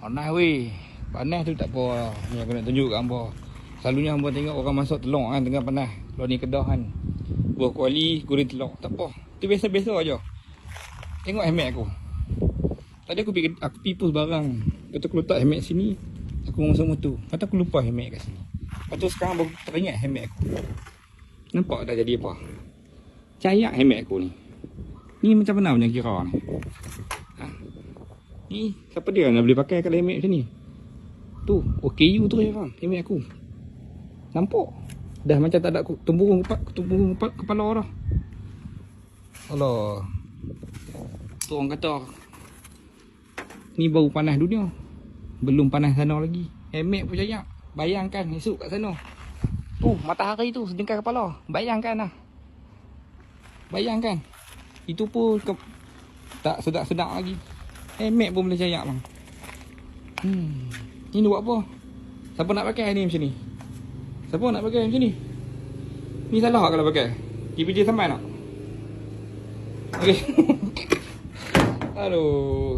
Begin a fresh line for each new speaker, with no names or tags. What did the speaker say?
Panas weh. Panas tu tak apa. Ni aku nak tunjuk kat hamba. Selalunya hamba tengok orang masuk telok kan tengah panas. Kalau ni Kedah kan. Buah kuali, goreng telok. Tak apa. Tu biasa-biasa aja. Tengok helmet aku. Tadi aku pergi post barang. Lepas tu aku letak helmet sini. Aku masuk motor. Lepas tu aku lupa helmet kat sini. Lepas tu sekarang baru teringat helmet aku. Nampak dah jadi apa? Cayak helmet aku ni. Ni macam mana punya kira ni? Ha? Ni siapa dia nak boleh pakai kalau helmet macam ni? Tu, OKU tu ya kan, helmet aku. Nampak? Dah macam tak ada tumbuh kepala dah. Alah. Tu orang kata ni baru panas dunia. Belum panas sana lagi. Helmet pun cayak. Bayangkan esok kat sana. Tu, matahari tu sedengkai kepala. Bayangkan lah. Bayangkan. Itu pun tak sedap-sedap lagi. Helmet pun boleh cayak bang. Ni buat apa? Siapa nak pakai ni macam ni? Siapa nak pakai macam ni? Ni salah kalau pakai. TPJ sampai nak? Okay. Aduh.